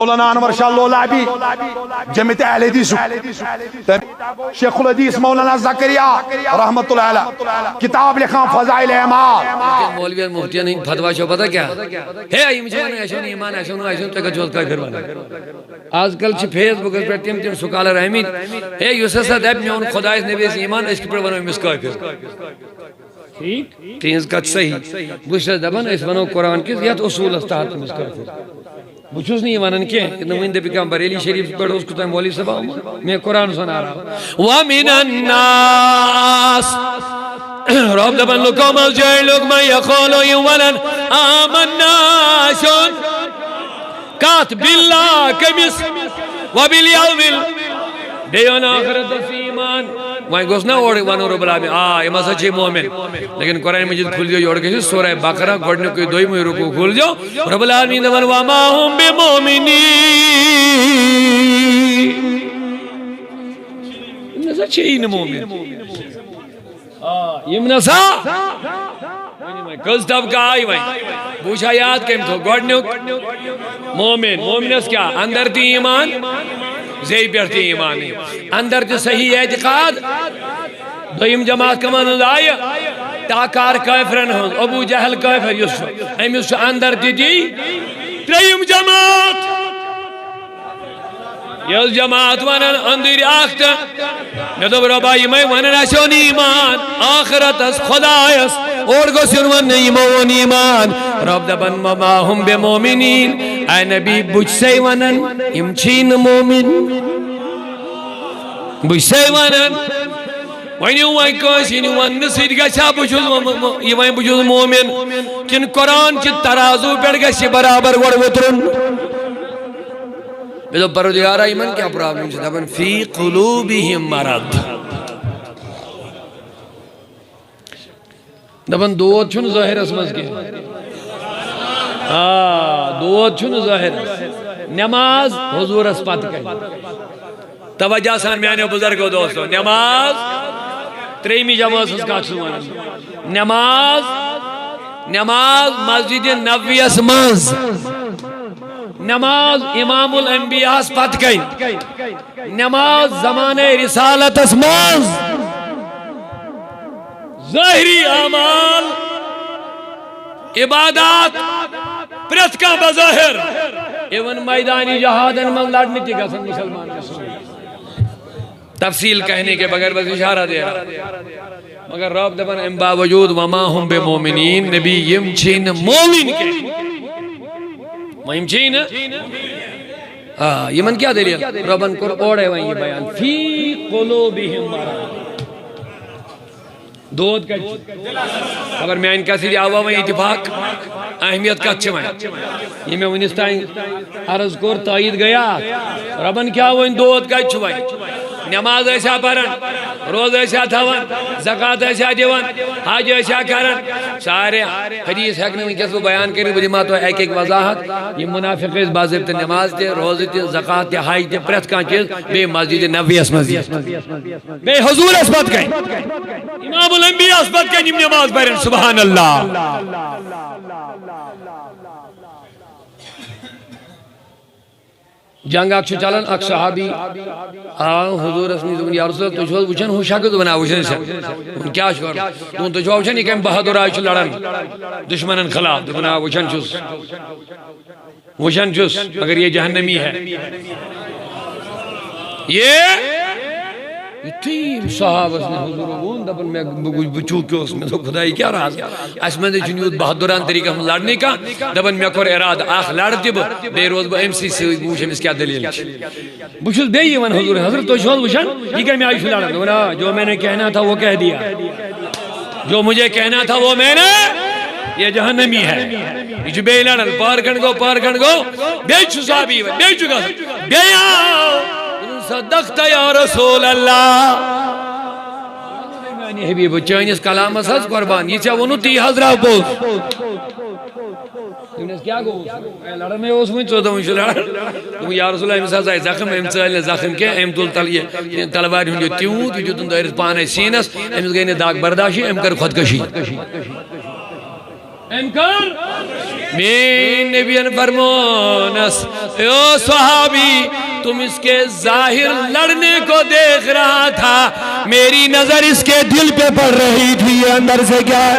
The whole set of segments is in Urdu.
مولانا انور شاہ لولابی جمعیت اہل حدیث شیخ الحدیث مولانا زکریا رحمت اللہ علیہ کتاب لکھا فضائل اعمال مولوی اور مفتیان ہی فتوا شو پتہ کیا ہے ایم جان ایشون ایمان ایشون ایشون تک جوز کا کروانا آج کل چھ فیس بک پر تم سکالر احمد ہے یوسف دب میون خدا اس نبی ایمان اس پر ونو مس کا ٹھیک تینز کچھ صحیح بوش دبن اس ونو قرآن کس یت اصول استاد مس کا بچوز نہیں وانن کیا نمائندہ پیغام بریلی شریف پڑھ اس کو تم مولی صاحب میں قرآن سنا رہا ہوں وَمِنَ النَّاسِ رب دبن لکم الجائر لکم یقولو یومنن آمنا شن کات باللہ کمس وبالیوم بیون آخرت سی ایمان وہیں گوش نہ اوڑ وانو رب العالمین یہ مسا چھے مومن لیکن قرآن مجید کھل دیو یوڑ کے سورہ بقرہ گوڑنے کوئی دوئی موئی رکو کھل دیو رب العالمین دون وَمَا هُمْ بِمُؤْمِنِينَ امنا سا چھے ہی مومن امنا سا کس طب کا آئی وہیں بوشا یاد کم تو گوڑنے مومن مومنس کیا اندر تی ایمان زی پیرتی ایمانی اندر تی صحیح اعتقاد دویم جماعت کمان آیا تاکار کافرن ہوں ابو جہل کافر یوسف امیس اندر تی تریم جماعت یس جماعت ونن اندر آخت ندب ربائی میں ونن اشون ایمان آخرت اس خدایس اور گو سنون ایمان ایمان رب دبن وما ہم بمومنین اے نبی بچ سے ونن امچین مومن بچ سے ونن وینی وائن کوشین ون سید گشا بچوز مومن کن قرآن کی ترازو پیڑ گشی برابر گوڑ وطرن میں تو پروردگارہ ایمان کیا پرابلم سے دبن فی قلوبہم مرض دبن دوت چھن ظاہر اسمز کے دوت چھن ظاہر نماز حضور اسپات کئی توجہ سان میانے بزرگو دوستو نماز تریمی جماعت اس کا چھوانا نماز مسجد نبوی اسمز نماز امام الانبیاء اسپات کئی نماز زمان رسالت اسمز ظاہری اعمال عبادات پرت کا بظاہر ایون میدانی جہادن من لڑنے کی قسم مسلمان تفصیل کہنے کے بغیر بس اشارہ دے رہا مگر رب دبن ام باوجود وما ہم بمومنین نبی یمچین مومن کے یمچین یمن کیا دے لیا ربن کر اوڑے وہیں یہ بیان فی قلوبہم مرض دود کا اگر میں ان کا سیدھی آوا وہیں اتفاق اہمیت کا اچھے وہیں یہ میں ونستائیں عرض کور تائید گیا ربن کیا وہ ان دود کا اچھے وہیں نماز ایسا پرن روز ایسا تھون زکاة ایسا دیون حاج ایسا کرن سارے حدیث حقنے میں کس کو بیان کریں بلی ماں تو ایک ایک وضاحت یہ منافق اس باضبط نماز تے روز تے زکاة تے حاج تے پرت کان چیز بے مسجد نبوی اسمز بے حضور اسمت کہیں امام الانبیاء اسمت کہیں نم نماز پرن سبحان اللہ جنگ اکشو چلن اک صحابی حضور اسمی زمین یا رسول اللہ تجھوز وچن ہو شاکت بنا وچن سے ان کیا شکر تون تجھوز وچن یہ کہیں بہادر آئیچ لڑن دشمنن خلاف بنا وچن چوز اگر یہ جہنمی ہے یہ تیم صحابہ اس نے حضور وون دبن میں بچو کے اس میں تو خدای کیا راز اس میں نے جنیود بہادران طریقہ ہم لڑنے کا دبن میں کور اراد آخ لڑتی بے روز با ایم سی سے بوشم اس کیا دلیل بوشل بے یہ من حضور حضرت تو شوال بوشن یہ کہ میں آئیش لڑا دونا جو میں نے کہنا تھا وہ کہہ دیا جو مجھے کہنا تھا وہ میں نے یہ جہنمی ہے یہ جو بے لڑن پار کھنڈ گو بے چو صحابی بے چو گا بے صدقت یا رسول اللہ میں حبیب چینس کلام اساس قربان یہ چاہ ونو تی حضرہ بوز تم نے کیا گو لڑن میں اس میں چودہ منشو لڑن تم یا رسول اللہ امساز آئی زخم امساز زخم کے ام تول تلوار ہوں جو تیوں جو تم دائرت پانے سینس امس گئی نے داغ برداشی ام کر خودکشی امکان میں نبیان فرمونس اے صحابی تم اس کے ظاہر لڑنے کو دیکھ رہا تھا، میری نظر اس کے دل پہ پڑ رہی تھی، یہ اندر سے کیا ہے؟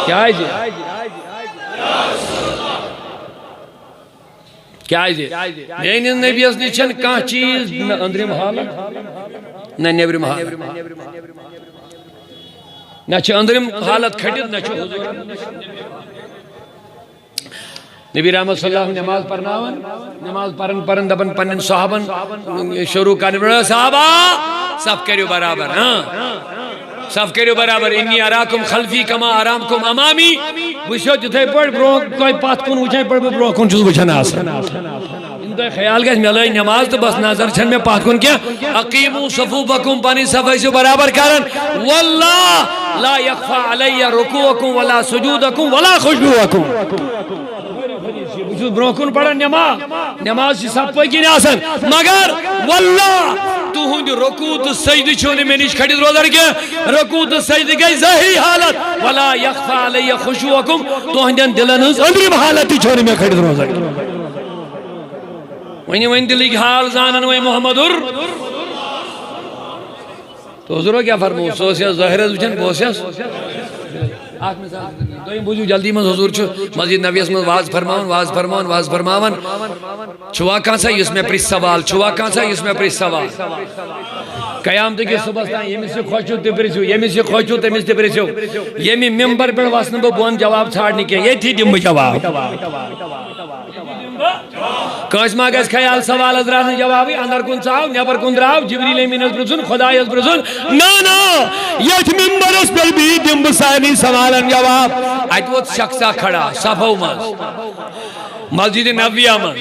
کیا ہے جی؟ کیا ہے جی؟ میری نبی اس نچن کہاں چیز اندرم حالت نہ نیبرم حالت، نہ چھے اندرم حالت کھٹت، نہ چھے حضور نبی رحمت صلی اللہ علیہ نماز پڑھناون، نماز پڑھن دپن پنن صحابن شروع کرنے بڑھا صحابہ سب کریو برابر، سب کریو برابر، انی اراکم خلفی کما ارامکم امامی، وشو جتے پڑھ برون کوئی پات کن وچھائیں پڑھ برون کن چوز وچھنا آسا ان تو خیال گئے میں لئی نماز تو بس نظر چھن میں پات کن کیا اقیمو صفوفکم پانی صفحی سے برابر کرن واللہ لا یخفا علی رکوعکم ولا سجودکم ولا خشوعکم بروکن پڑھن نماز سب پکی آسن مگر واللہ تو ہوں رکوع تو سجد چھونے میں نیچ کھڑی روزر کے رکوع تو سجد گئی ظاہری حالت ولا یخفا علی خشوعکم تو ہندین دلنز اندرم حالتی چھونے میں کھڑی روزر کے وہیں دلی کی حال زانن وہیں محمدر تو حضور کیا فرمو سوسیس ظاہرز وچن بوسیس آخ مثال دوئیم بوجو جلدی من حضور چھو مسجد نبی اسمت واز فرماون چھوا کہاں سا اس میں پریس سوال قیامت کے صبح تھا یہ میں سے خوشو تے پریسو یہ میں سے خوشو تے میں سے پریسو یہ میں ممبر پر واسن بون جواب چھاڑنے کے یہ تھی دم جواب کانس ماگس خیال سوال حضرات نے جوابی اندر کن چاہو نیبر کن دراو جبریل امین اس برسن خدای اس برسن نا یہ ممبر اس پر بھی دم بسانی سوالن جواب ایتوت شخصا کھڑا صفو مسجد نبویہ من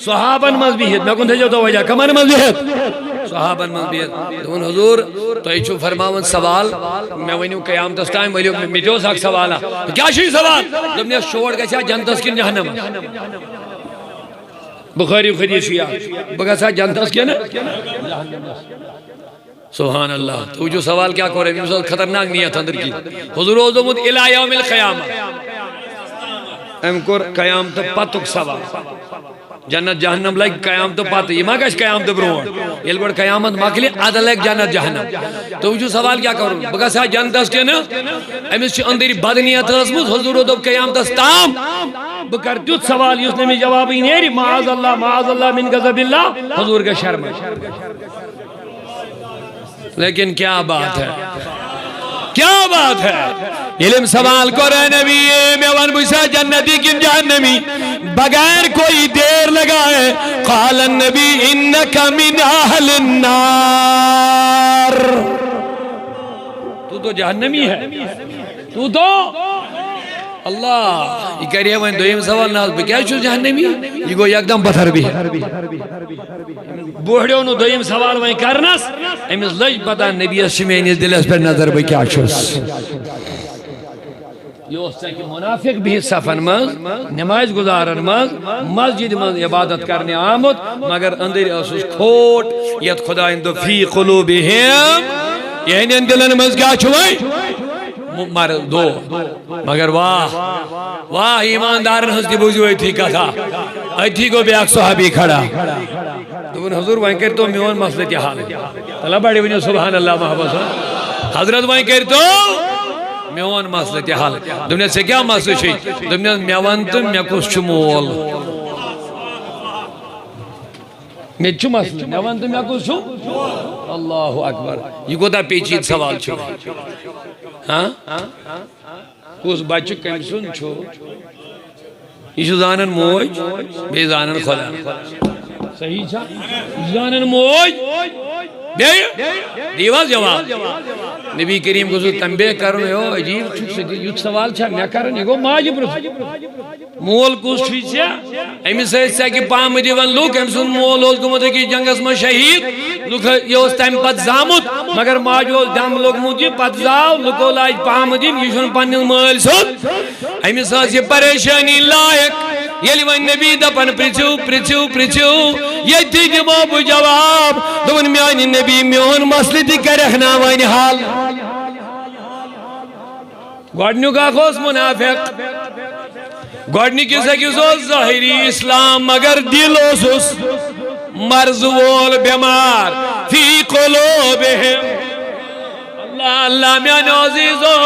صحابن مذبیحت میں کن تھے جو تو وجہ کمن مذبیحت صحابن مذبیحت دون حضور تو ایچو فرماون سوال میں ونیو قیامت اس ٹائم ولیو میٹو ساک سوالا کیا شئی سوال جب نے شوڑ گیا جنت کن جہنم بخاری خدیث شیعہ بگا سا جنت کیا نا سبحان اللہ تو جو سوال کیا کرے میں خطرناک نیت اندر کی حضور اوزمود الہ یوم القیامہ امکر قیامت پتک سوال جنت جہنم لگ قیامت پت یہ مگش قیامت برون یہ گوڑ قیامت مکلی عدل لگ جنت جہنم تو جو سوال کیا کرو بگا سا جنت کے نا امیس چھ اندری بدنیت اسمود حضور دو قیامت استام بکر تیت سوال یس نمی جوابی نیری معاذ اللہ من غضب اللہ حضور کا شرم لیکن کیا بات ہے علم سوال کو رہے نبی میں ون بسا جنتی کن جہنمی بغیر کوئی دیر لگائے قال النبی انکا من اہل النار تو جہنمی ہے تو اللہ یہ کہہ رہی ہے وہ دویم سوال ناز بکیا چھو جہنمی یہ گو یک دم پتھر بھی ہے بوڑھے انہوں دویم سوال وہیں کرنس امیز لج پتا نبی اسمینی دلس پر نظر بکیا چھوس یہ اس سے کہ منافق بھی صفن مز نمائز گزارن مز مسجد مز عبادت کرنے آمد مگر اندر اسوس کھوٹ یت خدا اندو فی قلوبہم یعنی ان دلن مز کیا چھوئے مر دو مگر واہ ایماندارن حسدی بوجھوئی تھی کہا ایتھی کو بھی ایک صحابی کھڑا تو ان حضور وہیں کہتے تو میون مسئلہ کی حال ہے اللہ بڑی ونیو سبحان اللہ محبت حضرت وہیں کہتے تو میون مسئلہ کی حال ہے دنیا سے کیا مسئلہ شئی دنیا میوان تم میکوس چمول میں چو مسئلہ میوان تم میکوس چو اللہ اکبر یہ کو دا پیچید سوال چھو ہاں کس بچہ کم سن چھو یہ زانن موج بے زانن خدا صحیح چھا زانن موج دیواز جواب نبی کریم کو سو تنبیہ کرنے ہو عجیب چھک سے یوت سوال چھا میں کرنے گو ماجب رسو مول کس چھوئی چھا امی سیسا کی پام دیوان لوگ ہم سن مول ہوز گمتے کی جنگس میں شہید لوگ یہ اس ٹائم پت زامت مگر ماجو دم لوگ موجی پت زاو لوگو لاج پام دیم یہ شن پانیل مال سن امی ساس یہ پریشانی لائق یلی وین نبی دپن پرچو یہ تھی جواب جواب دون میانی نبی میون مسئلہ تھی کرخنا وین حال گوڑنیو کا خوص منافق گوڑنی سکیس ظاہری اسلام مگر دل اوسس مرض وول بیمار فی قلوبہم اللہ اللہ میاں عزیزو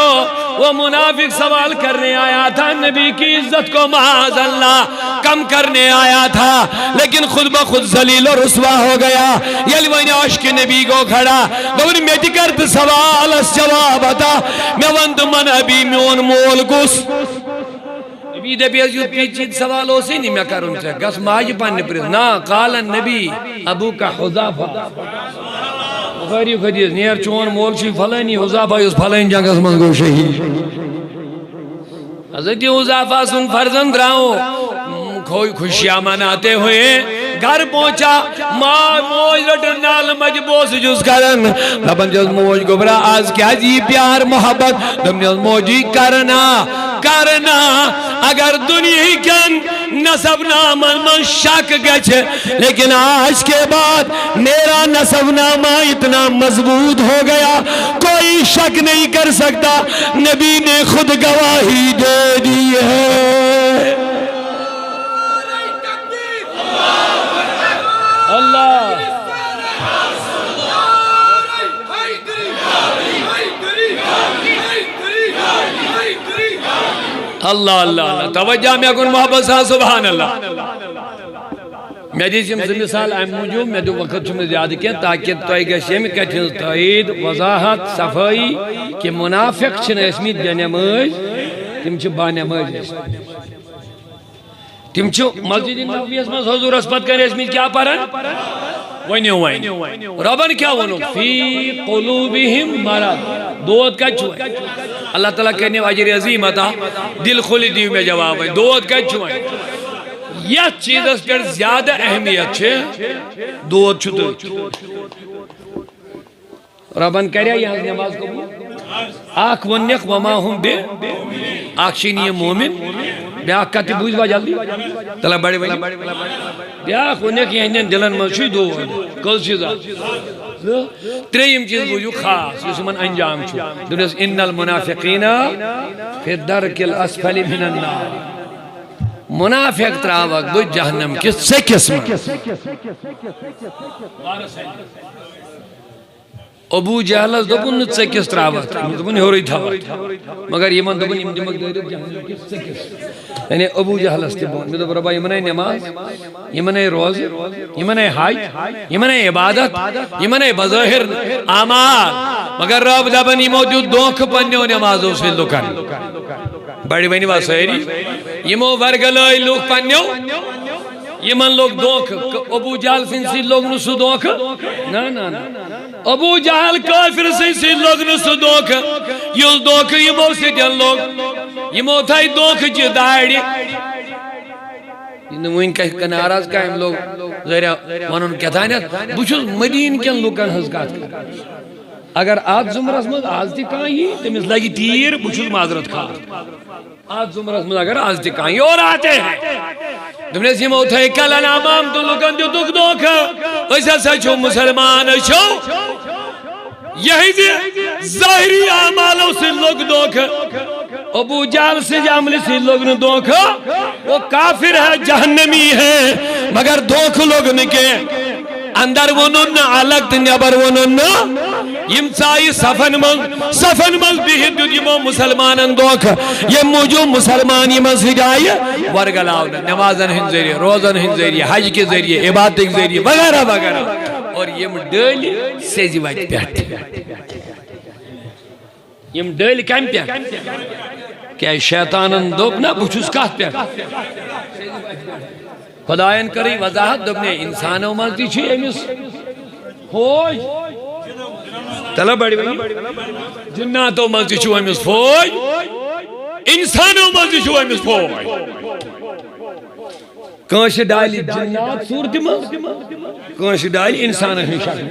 وہ منافق سوال کرنے آیا تھا نبی کی عزت کو معاذ اللہ کم کرنے آیا تھا لیکن خود بخود ذلیل و رسوا ہو گیا یلوین عشق نبی کو کھڑا دور میں کرت سوال اس جواب تھا میں وند من ابھی میون مول گس نبی دے بیز یوت پیچید سوال ہو سی نہیں میں کروں سے گس ماج پانے پریز نا قال نبی ابو کا حضافہ بخاری حدیث نیر چون مول چی فلانی حضافہ اس فلانی جنگ اس من گو شہید حضرت حضافہ سن فرزند راؤ خوشیاں مناتے ہوئے گھر پہنچا ماں موج رٹن نال مجبوس جس کرن لبن جس موج گبرا آج کیا جی پیار محبت دم جس موجی کرنا اگر دنیا کن نصب نامہ من شک گچ لیکن آج کے بعد میرا نصب نامہ اتنا مضبوط ہو گیا کوئی شک نہیں کر سکتا نبی نے خود گواہی دے دی ہے اللہ اللہ اللہ توجہ میں اکن محبت صاحب سبحان اللہ میں جیسے مثال ایم موجود میں دو وقت چمیں زیادہ کیا تاکہ توئی گشیم کچھل توید وضاحت صفائی کہ منافق چھن اسمیت بینماج تم چھ بانماج تم چھو مسجد نبوی اس میں حضور اسپت کر اسمیت کیا پرن وینیو ربن کیا ونو فی قلوبہم مرض دود کا چھوئے اللہ تعالیٰ کہنے واجر عظیم تھا دل کھلی دیو میں جواب ہے دود کا چھوئے یہ چیز اس پر زیادہ اہمیت چھے دود چھتے ربن کہہ رہا یہاں نماز کو آکھ ونیخ وما ہم بے آکھ شینی مومن بیاکھ کہتے بوجھ با جلدی تلا بڑے بڑے بیاکھ ونیخ یہاں دلن منشوی دو کل چیزا تریم چیز بوجھو خاص اس من انجام چھو دنیس ان المنافقین فی الدرک الاسفل من النار منافق تراوک بوجھ جہنم کس سے قسم ابو جہلس دبن نت سے کس تراوت دبن ہوری تھاوت مگر یمن دبن یم دمک دایرک جہنم کس سے کس یعنی ابو جہلس تبون میں دب ربا یمن نماز یمن روز یمن حج یمن عبادت یمن بظاہر اعمال مگر رب دبن یہ موجود دونکھ پنیو نمازوں سے لکن بڑی بینی بات سہری یمو ورگلائی لوگ پنیو یمن لوگ دونکھ ابو جہل سنسی لوگ نسو دونکھ نا نا نا ابو جہل کافر سے لوگ نسو دونکھ یل دونکھ یمو سے جن لوگ یمو تھائی دونکھ جی دائڑی نموین کہ ناراض قائم لوگ ذرا ونن کیا تھا نا بچو مدین کن لوکن ہز کات اگر آج زمرس مز آج تی کہیں تمس لگی تیر بچو معذرت کھا آج زمرس مز اگر آج تی کہیں اور آتے ہیں تم نے سیمہ اٹھائی کلن امام تو لکن جو دکھ دوکھا ویسا سچو مسلمان چھو یہی دی ظاہری اعمالوں سے لوگ دوکھا ابو جال سے جاملی سے لوگ نے دوکھا وہ کافر ہے جہنمی ہے مگر دوکھ لوگ نکے اندر ونن علق نبر ونن یم چائی صفن مل بہت دیو یمو مسلمانن دوکھ یم موجود مسلمان یمن سجائی ورگلاؤ نمازن ہن ذریعے روزن ہن ذریعے حج کے ذریعے عبادت کے ذریعے وغیرہ وغیرہ اور یم ڈیل سیزی وائٹ پیٹ یم ڈیل کم پیٹ کیا شیطانن دوکنا بچوس کات پیٹ خدایان کری وضاحت دبنے انسانوں ملتی چھے امیس فوج تلا بڑی بڑی جناتوں ملتی چھو امیس فوج انسانوں ملتی چھو امیس فوج کانش ڈالی جنات صورت مل کانش ڈالی انسان ہی شکل